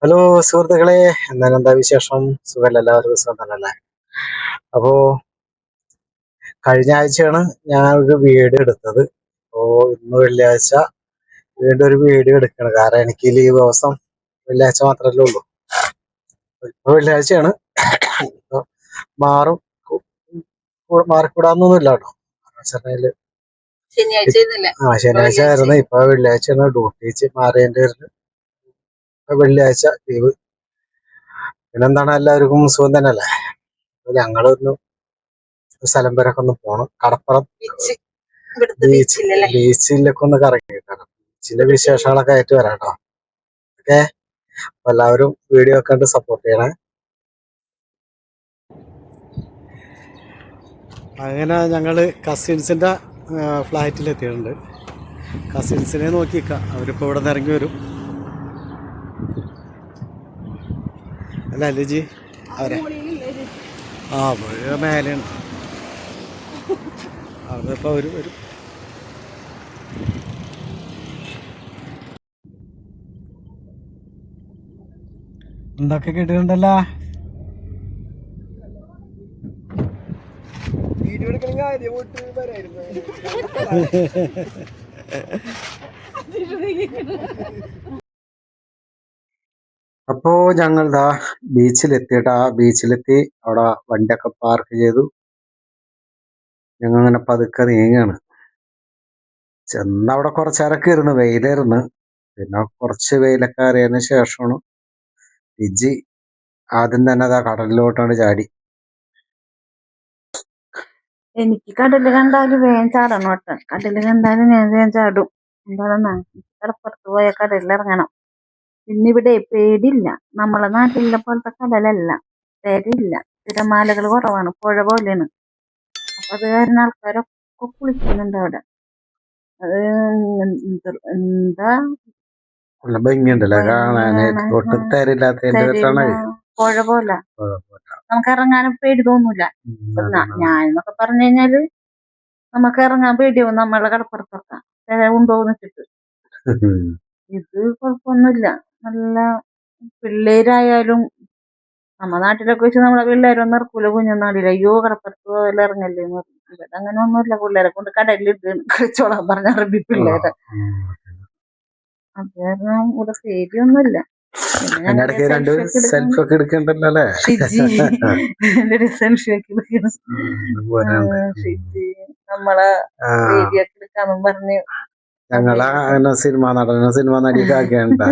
Hello സുഹൃത്തുക്കളെ, എന്താ വിശേഷം? സുഖമല്ല, എല്ലാവർക്കും സുഖം തന്നെയല്ലേ? അപ്പോ കഴിഞ്ഞ ആഴ്ചയാണ് ഞാൻ ഒരു വീഡിയോ എടുത്തത്. ഇന്ന് വെള്ളിയാഴ്ച വീണ്ടും ഒരു വീഡിയോ എടുക്കണം. കാരണം എനിക്ക് ലീവ് ദിവസം വെള്ളിയാഴ്ച മാത്രമല്ലേ ഉള്ളൂ. ഇപ്പൊ വെള്ളിയാഴ്ചയാണ്. ഇപ്പൊ മാറും മാറിക്കൂടാന്നൊന്നുമില്ല കേട്ടോ. ശനിയാഴ്ച ആയിരുന്നു, ഇപ്പൊ വെള്ളിയാഴ്ചയാണ്. ഡ്യൂട്ടി മാറിയതിന്റെ വെള്ളിയാഴ്ച ലീവ്. പിന്നെന്താണ്, എല്ലാവർക്കും സുഖം തന്നെയല്ലേ? ഞങ്ങളൊന്ന് സ്ഥലം വരെയൊക്കെ ഒന്ന് പോണം. കടപ്പുറം ബീച്ചിലൊക്കെ ഒന്ന് കറങ്ങി. ബീച്ചിന്റെ വിശേഷങ്ങളൊക്കെ ആയിട്ട് വരാം കേട്ടോ. ഓക്കെ, എല്ലാവരും വീഡിയോ ഒക്കെ കണ്ട് സപ്പോർട്ട് ചെയ്യണേ. അങ്ങനെ ഞങ്ങള് കസിൻസിന്റെ ഫ്ലാറ്റിലെത്തിയിട്ടുണ്ട്. കസിൻസിനെ നോക്കിക്കാം, അവരിപ്പോ ഇവിടെ നിന്ന് ഇറങ്ങി വരും. അല്ല ലിജി, അവരെ മേലെയാണ്. അതിപ്പോ അവര് വരും. എന്തൊക്കെ കേട്ടിട്ടുണ്ടല്ലോ. വീഡിയോ എടുക്കണ കാര്യം അപ്പോ ഞങ്ങൾ ബീച്ചിലെത്തിയിട്ട് ബീച്ചിലെത്തി അവിടെ വണ്ടിയൊക്കെ പാർക്ക് ചെയ്തു. ഞങ്ങൾ അങ്ങനെ പതുക്കെ നീങ്ങാണ്. ചെന്നവിടെ കുറച്ചേരൊക്കെ ഇരുന്ന്, വെയിലായിരുന്നു. പിന്നെ കുറച്ച് വെയിലൊക്കെ അറിയതിന് ശേഷമാണ് ഇജ്ജി ആദ്യം തന്നെ കടലിലോട്ടാണ് ചാടി. എനിക്ക് കടല് കണ്ടാലും വേഗം ചാടണം കേട്ടോ. കടല് കണ്ടാലും ഞാൻ വേഗം ചാടും. എന്താണെന്നാ, കടപ്പുറത്ത് പോയ കടലിലിറങ്ങണം. പിന്നെ ഇവിടെ പേടില്ല. നമ്മളെ നാട്ടിലെ പോലത്തെ കടലല്ല, പേടില്ല. തിരമാലകൾ കുറവാണ്, പുഴ പോലെയാണ്. അപ്പൊ അത് കാരണം ആൾക്കാരൊക്കെ കുളിക്കുന്നുണ്ട് അവിടെ. അത് എന്താ പുഴ പോലെ, നമുക്ക് ഇറങ്ങാനും പേടി തോന്നൂല. ഞാനെന്നൊക്കെ പറഞ്ഞു കഴിഞ്ഞാല് നമുക്ക് ഇറങ്ങാൻ പേടിയാവും നമ്മളെ കടപ്പുറത്തൊക്കെ ഉണ്ടോന്ന് വെച്ചിട്ട്. ഇത് കുഴപ്പമൊന്നുമില്ല. നല്ല പിള്ളേരായാലും നമ്മ നാട്ടിലൊക്കെ വെച്ച് നമ്മളെ പിള്ളേരൊന്നും ഇറക്കൂല കുഞ്ഞുനാടില്ല. അയ്യോ കടപ്പുറത്ത് പോലെ ഇറങ്ങല്ലേ എന്ന് പറഞ്ഞു. ഇവിടെ അങ്ങനെ ഒന്നുമില്ല. പിള്ളേരെ കൊണ്ട് കടലിട്ട് കളിച്ചോളാൻ പറഞ്ഞ അറബി പിള്ളേരെ. അത് കാരണം ഇവിടെ പേടിയൊന്നുമില്ല. സെൽഫി ഒക്കെ എടുക്കണ്ടല്ലോ. നമ്മളെ വീഡിയോ ഒക്കെ എടുക്കാന്നും പറഞ്ഞ് ഞങ്ങളെ അങ്ങനെ സിനിമ നടിയൊക്കെ ആക്കിയാണ്ട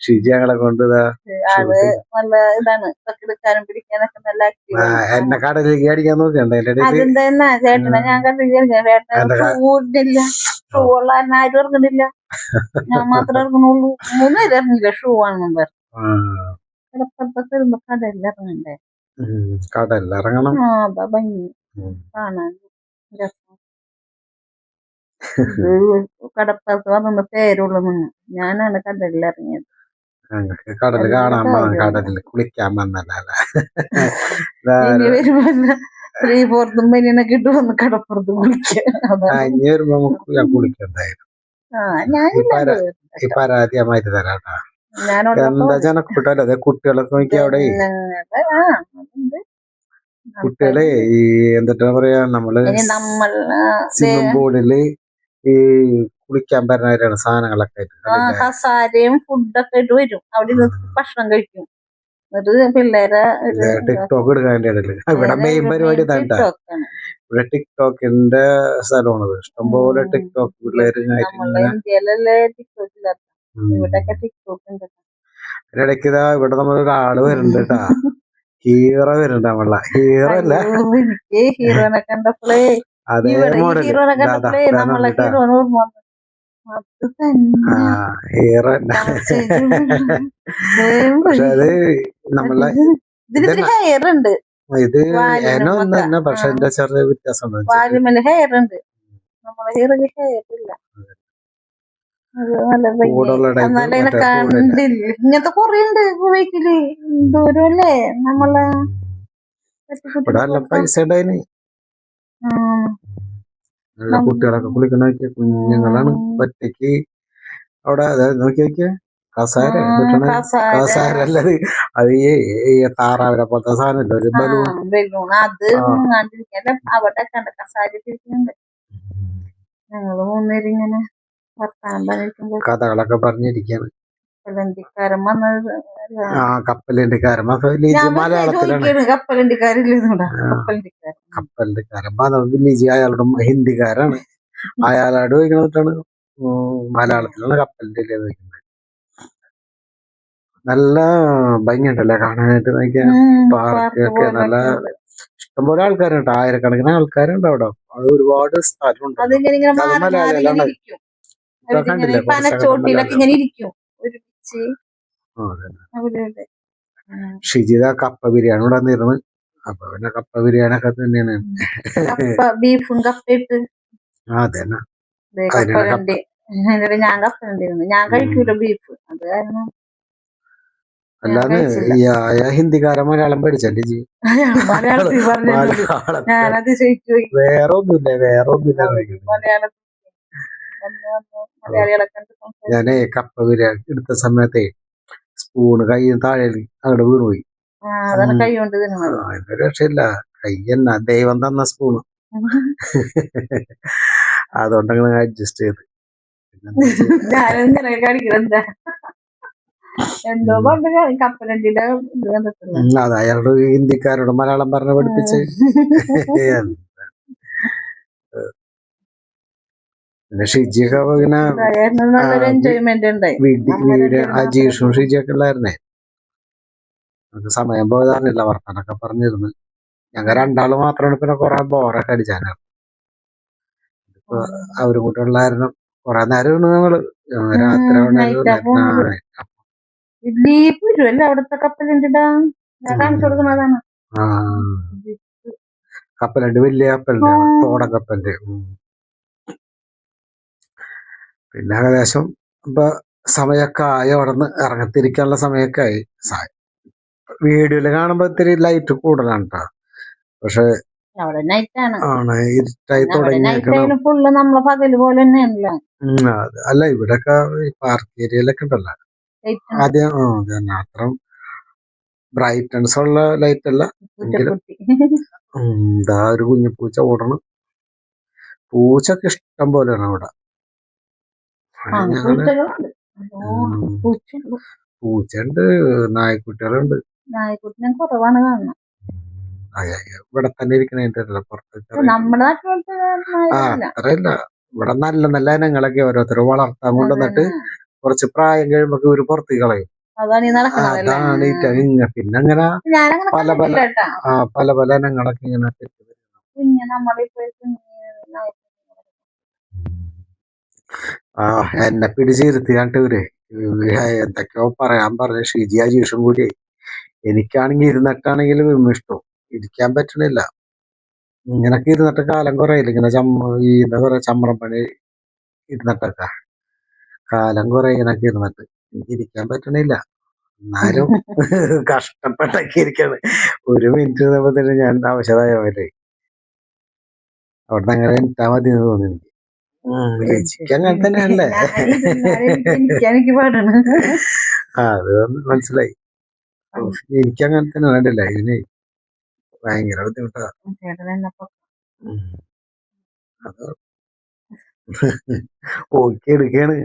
ഷിജി ഞങ്ങളെ കൊണ്ടുതാ. നല്ല ഇതാണ്, എടുക്കാനും പിടിക്കാനൊക്കെ നല്ല എന്നെ കടലിലേക്ക് അടിക്കാൻ നോക്കണ്ട. അതെന്താ ചേട്ടനെ ഞാൻ കണ്ടില്ല. ഷൂ ഉള്ള ആരും ഇറങ്ങണില്ല, ഞാൻ മാത്രമേ ഇറങ്ങണുള്ളൂ. 3 പേര് ഇറങ്ങില്ല ഷൂ ആണെന്നും പറഞ്ഞു. ചിലപ്പോഴത്തെ വരുമ്പോ കടലിലിറങ്ങണ്ടേ? കടലിലിറങ്ങണം. അതാ ഭംഗി കാണാൻ, രസം. കടപ്പുറത്ത് വന്ന പേരുള്ള നിന്ന് ഞാനാണ് കടലിലിറങ്ങിയത്. കടല് കാണാൻ, കടലിൽ കുളിക്കാൻ വന്നല്ലേ. ഇനി വരുമ്പോ 3/4 ബനിയനൊക്കെ ഇട്ട് വന്ന് കടപ്പുറത്ത് കുളിക്കണ്ടായിരുന്നു. ഈ പരാതിയമായിട്ട് തരാട്ടാ. എന്താ ജനക്കൂട്ടല്ലേ, അതെ കുട്ടികളൊക്കെ നോക്കി അവിടെ. കുട്ടികളെ ഈ എന്താ പറയാ, നമ്മള് സ്വിമ്മിംഗ് പൂളില് ഈ കുളിക്കാൻ പറഞ്ഞവരാണ് സാധനങ്ങളൊക്കെ കസാരയും ഫുഡൊക്കെ ആയിട്ട് വരും. അവിടെ ഭക്ഷണം കഴിക്കും. എന്നിട്ട് പിള്ളേരെ ടിക്ടോക്ക് എടുക്കാൻ ഇടയില് ഇവിടെ മെയിൻ പരിപാടി ഇതാണ്ടാ. ഇവിടെ ടിക്ടോക്കിന്റെ സ്ഥലമാണത്. ഇഷ്ടംപോലെ ടിക്ടോക്ക് പിള്ളേര്. ഇന്ത്യയിലല്ലേ ടിക്ടോക്ക് ഇല്ലാത്ത, ഇവിടെയൊക്കെ ടിക്ടോക്ക് ഉണ്ട്. ഇടയ്ക്ക് ഇവിടെ നമ്മളൊരാള് വരുന്നുണ്ട് കേട്ടാ. ഹീറോ വരുന്നുണ്ട്. നമ്മളെ ഹീറോ അല്ല, എനിക്ക് ഹീറോനെ കണ്ടപ്പോഴേ അതേ മോഡല് ഹീറോനെ കണ്ടപ്പോഴേ നമ്മളെ ഹീറോനെ ഓർമ്മ വന്നു. അത് തന്നെ ഹീറോ. പക്ഷെ അത് നമ്മളെ ഇതിന് ഹെയർ ഉണ്ട്. ഇത് എന്നെ ഒന്ന് തന്നെ, പക്ഷെ എന്റെ ചെറിയ വ്യത്യാസം വാലുമേല് ഹെയർ ഉണ്ട്. നമ്മളെ ഹീറോക്ക് ഹെയർ ഇല്ല. കണ്ടില്ല. ഇങ്ങനത്തെ കൊറേ ഉണ്ട് കുവൈറ്റില്. ദൂരല്ലേ നമ്മളെ പൈസ ഉണ്ടായിന്. കുട്ടികളൊക്കെ കുളിക്കണ കുഞ്ഞുങ്ങളാണ്. ഒറ്റയ്ക്ക് അവിടെ നോക്കി നോക്കിയ കസാര കിട്ടണ കസാര കസാര അല്ലത്. അത് ഈ താറാവിനെ പോലത്തെ സാധനമല്ലോ ഒരു ബലൂൺ. ബലൂൺ അത് മുങ്ങാണ്ടിരിക്കല്ല അവിടെ കണ്ട കസാര ഇരിക്കുന്നുണ്ട്. ഞങ്ങള് മൂന്നേരം ഇങ്ങനെ വർത്താനം പറഞ്ഞിരിക്കുമ്പോ കഥകളൊക്കെ പറഞ്ഞിരിക്കാണ്. കപ്പലണ്ടിക്കാരൻ വന്നത്. ആ കപ്പലണ്ടിക്കാരൻ ഞാൻ മലയാളത്തിലാണ്. ചോദിക്കാണ് കപ്പലണ്ടിക്കാരില്ലെന്നൂടാ. കപ്പലണ്ടിക്കാരൻ കപ്പലണ്ടിക്കാരൻ വില്ലേജ് അയാളുടെ ഹിന്ദിക്കാരാണ്. അയാളോട് ചോദിക്കണിട്ടാണ് മലയാളത്തിലാണ് കപ്പലിന്റെ ഇല്ലേ ചോദിക്കുന്നത്. നല്ല ഭംഗിയുണ്ടല്ലേ കാണാനായിട്ട്. നോക്കിയാ പാർക്കൊക്കെ നല്ല ഇഷ്ടംപോലെ ആൾക്കാരുണ്ട്. ആയിരക്കണക്കിന് ആൾക്കാരുണ്ട് അവിടെ. അത് ഒരുപാട് സ്ഥലമുണ്ട്. അതിങ്ങനെ ഇങ്ങനെ അത് മാറി മാറി മലയാളികളാണ്. ഇങ്ങനെ ഇരിക്കും. അവരിങ്ങനെ ഈ പനച്ചോട്ടിലൊക്കെ ഇങ്ങനെ ഇരിക്കും ഒരുമിച്ച്. അവിടെ ഷിജിത കപ്പ ബിരിയാണി ഇവിടെ വന്നിരുന്നു. അപ്പൊ പിന്നെ കപ്പ ബിരിയാണി ഒക്കെ തന്നെയാണ്. ബീഫും കപ്പയിട്ട് അതന്നെ കപ്പലണ്ടി. എന്നിട്ട് ഞാൻ കപ്പലണ്ടിരുന്നു. ഞാൻ കഴിക്കൂല ബീഫ്. അത് കാരണം അല്ലാതെ ഹിന്ദിക്കാരൻ മലയാളം പഠിച്ചല്ലേ ജി? മലയാളത്തിൽ പറഞ്ഞു. ഞാനത് ചോദിച്ചു വേറെ ഒന്നുമില്ല മലയാളികളൊക്കെ. ഞാനേ കപ്പ ബിരിയാണി എടുത്ത സമയത്തെ സ്പൂണ് കൈ താഴെ അങ്ങോട്ട് വീണുപോയി. അതാണ് കൈ കൊണ്ട് തിന്നുന്നത്. അതിന്റെ രക്ഷയില്ല. കൈ എന്നാ ദൈവം തന്ന സ്പൂണ്. അതുകൊണ്ട് അങ്ങനെ അഡ്ജസ്റ്റ് ചെയ്ത്. ഞാനിങ്ങനെ കാണിക്കണെന്താ എന്തോ കൊണ്ട് കപ്പലണ്ടിയുടെ ഇത് കണ്ടിട്ടില്ല. അത് അയാളോട് ഹിന്ദിക്കാരോട് മലയാളം പറഞ്ഞ് പഠിപ്പിച്ച്. പിന്നെ ഷിജിയൊക്കെ ഇങ്ങനെ നല്ലൊരു എൻജോയ്മെന്റ് ഉണ്ടായി. അജീഷും ഷിജിയൊക്കെ ഉള്ളായിരുന്നേ. നമുക്ക് സമയം പോയതാറില്ല. വർത്താനൊക്കെ പറഞ്ഞിരുന്നു. ഞങ്ങൾ രണ്ടാള് മാത്രമാണ്. പിന്നെ കുറെ ബോറൊക്കെ അടിച്ചാണ്. ഇപ്പൊ അവരും കൂടെ ഉള്ളായിരുന്നു. കുറെ നേരം ഞങ്ങള് രാത്രി അവിടുത്തെ കപ്പലണ്ടിടാ ഞാൻ കാണിച്ചു കൊടുക്കുന്നതാണ്. കപ്പലുണ്ട്, വലിയ കപ്പലുണ്ട്, തോടക്കപ്പലുണ്ട്. പിന്നെ ഏകദേശം ഇപ്പൊ സമയൊക്കെ ആയി. അവിടെ നിന്ന് ഇറങ്ങത്തിരിക്കാനുള്ള സമയൊക്കെ ആയി. വീഡിയോയില് കാണുമ്പോ ഇത്തിരി ലൈറ്റ് കൂടുതലാണ് കേട്ടോ. പക്ഷെ ആണ് ഇരുട്ടായി തുടങ്ങിയേക്കണം. അല്ല ഇവിടെയൊക്കെ പാർക്ക് ഏരിയയിലൊക്കെ ഉണ്ടല്ലോ ആദ്യം അതന്നെ അത്ര ബ്രൈറ്റ്നസ് ഉള്ള ലൈറ്റ് അല്ല എങ്കിലും എന്താ ഒരു കുഞ്ഞിപ്പൂച്ച ഓടണം. പൂച്ചൊക്കെ ഇഷ്ടം പോലെയാണ് അവിടെ. പൂച്ചയുണ്ട്, നായ്ക്കുട്ടികളുണ്ട്. നായ്ക്കുട്ടിനെ കുറവാണ് കാണുന്നത്. ഇവിടെ തന്നെ ഇരിക്കണ പുറത്ത് നമ്മുടെ അത്രയില്ല. ഇവിടെ നല്ല നല്ല ഇനങ്ങളൊക്കെ ഓരോരുത്തർ വളർത്താൻ കൊണ്ടുവന്നിട്ട് കുറച്ച് പ്രായം കഴിയുമ്പോ ഇവര് പുറത്തേക്ക് കളയും. അതാണ് പിന്നെ അങ്ങനെ പല പല ഇനങ്ങളൊക്കെ ഇങ്ങനെ എന്നെ പിടിച്ചിരുത്തിയാണ്ട് ഇവര് എന്തൊക്കെയോ പറയാൻ പറഞ്ഞു. ഷിജി അജീഷും കൂടി. എനിക്കാണെങ്കിൽ ഇരുന്നിട്ടാണെങ്കിലും വിമിഷ്ടവും ഇരിക്കാൻ പറ്റണില്ല. ഇങ്ങനൊക്കെ ഇരുന്നിട്ട് കാലം കുറയില്ല. ഇങ്ങനെ ഈ എന്താ പറയാ ചമ്രം പണി ഇരുന്നിട്ടൊക്കെ കാലം കുറെ ഇങ്ങനൊക്കെ ഇരുന്നിട്ട് എനിക്ക് ഇരിക്കാൻ പറ്റണില്ല. എന്നാലും കഷ്ടപ്പെട്ടൊക്കെ ഇരിക്കാണ്. ഒരു മിനിറ്റ് ഇരുന്നപ്പോ തന്നെ ഞാൻ ആവശ്യമായ പോലെ അവിടെ അങ്ങനെ ഇട്ടാ മതി എന്ന് തോന്നി എനിക്ക്. ലിജിക്ക് അങ്ങനെ തന്നെയല്ലേ? അത് മനസ്സിലായി. എനിക്ക് അങ്ങനെ തന്നെ വേണ്ടില്ല. ഇതിന് ഭയങ്കര ബുദ്ധിമുട്ടാ. അത് ഓക്കെ എടുക്കാണ്.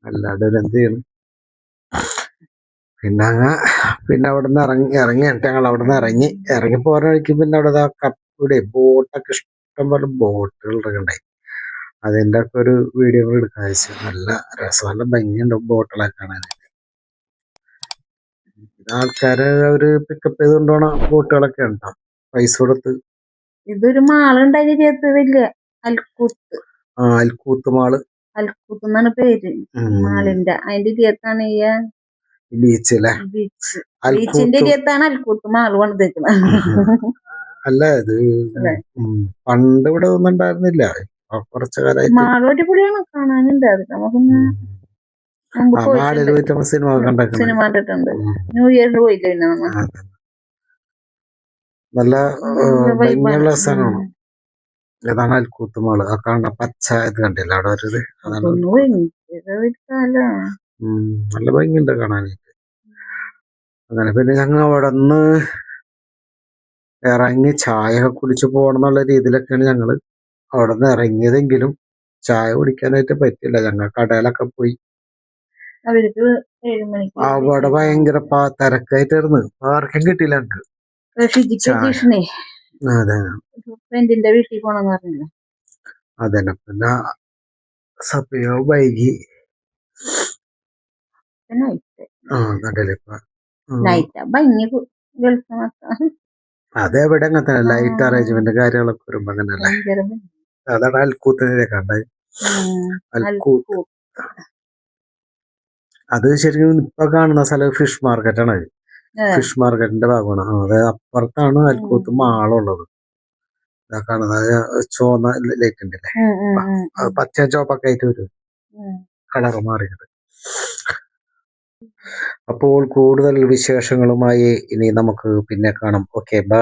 അല്ലാണ്ട് എന്ത് ചെയ്യണം. പിന്നെ അവിടെ നിന്ന് ഇറങ്ങിയിട്ട് ഞങ്ങൾ അവിടെ നിന്ന് ഇറങ്ങി പോരാ വഴിക്ക് പിന്നെ അവിടെ ഇവിടെ ബോട്ടൊക്കെ ഇഷ്ടംപോലെ ബോട്ടുകൾ ഇറങ്ങണ്ടായി. അതിന്റെ ഒക്കെ ഒരു വീഡിയോ എടുക്കാൻ വെച്ചു. നല്ല രസം, നല്ല ഭംഗിയുണ്ട് ബോട്ടുകളൊക്കെ കാണാനായിട്ട്. ആൾക്കാര് അവര് പിക്കപ്പ് ചെയ്ത് കൊണ്ടുപോണ ബോട്ടുകളൊക്കെ ഉണ്ടോ പൈസ കൊടുത്ത്. ഇതൊരു മാളുണ്ടായി വലിയ അൽക്കൂത്ത്. അൽക്കൂത്ത് മാള്. അൽക്കൂത്ത് എന്നാണ് പേര് മാളിന്റെ. അതിന്റെ ഇരിയത്താണ് ഈ ബീച്ച് അല്ലേ? ബീച്ചിന്റെ ഇരിയത്താണ് അൽക്കൂത്ത് മാള് പണിതേക്കുന്നത്. അല്ല ഇത് പണ്ട് ഇവിടെ ഒന്നും ഉണ്ടായിരുന്നില്ല. കുറച്ചു കാലമായിട്ട് മാള് അടിപൊളിയാണ്, കാണാനുണ്ട്. അത് നമുക്കൊന്ന് സിനിമ കണ്ടിട്ടുണ്ട്. ന്യൂ ഇയറിന് പോയില്ലേ നമ്മൾ. നല്ല ഭംഗിയുള്ള സ്ഥലമാണ്. അതാണ് അൽക്കൂത്ത് മാള്. ആ കാണുന്ന പച്ച ഇത് കണ്ടില്ല അവിടെ ഒരു ഇത്, അതാണ് അതൊന്നും സ്ഥലം. നല്ല ഭംഗിയുണ്ട് കാണാനായിട്ട്. അങ്ങനെ പിന്നെ ഞങ്ങൾ അവിടെ നിന്ന് ഇറങ്ങി ചായ ഒക്കെ കുടിച്ച് പോകണം എന്നുള്ള രീതിയിലൊക്കെയാണ് ഞങ്ങൾ അവിടെ നിന്ന് ഇറങ്ങിയതെങ്കിലും ചായ കുടിക്കാനായിട്ട് പറ്റില്ല. ഞങ്ങൾ കടയിലൊക്കെ പോയി. അവർക്ക് 7 മണിക്ക് അവിടെ ഭയങ്കര തിരക്കായിട്ടായിരുന്നു. പാർക്കും കിട്ടിയില്ല ഞങ്ങൾക്ക്. ഫിജിക്കൽ അതെ ഫ്രണ്ടിന്റെ വീട്ടിൽ പോണെന്ന് പറഞ്ഞില്ല. അതന്നെ. പിന്നെ സമയവും വൈകി. കണ്ടില്ലേ ഇപ്പൊ നൈറ്റ് ഭംഗി ഗൾഫ് അതെവിടെ അങ്ങനെ തന്നെ ലൈറ്റ് അറേഞ്ച്മെന്റ് കാര്യങ്ങളൊക്കെ വരുമ്പോ അങ്ങനല്ലേ. അതാണ് അൽക്കൂത്തിനെ കണ്ടത്. അൽക്കൂത്ത് അത് ശരിക്കും ഇപ്പൊ കാണുന്ന സ്ഥലം ഫിഷ് മാർക്കറ്റാണ്. ഫിഷ് മാർക്കറ്റിന്റെ ഭാഗമാണ്. അതായത് അപ്പുറത്താണ് അൽക്കൂത്ത് മാളുള്ളത്. ഇതാ കാണുന്നത് ചുവന്ന ലൈറ്റ് ഉണ്ടല്ലേ, പച്ച ചോപ്പൊക്കെ ആയിട്ട് വരും, കളറ് മാറിയത്. അപ്പോൾ കൂടുതൽ വിശേഷങ്ങളുമായി ഇനി നമുക്ക് പിന്നെ കാണാം. Okay, by.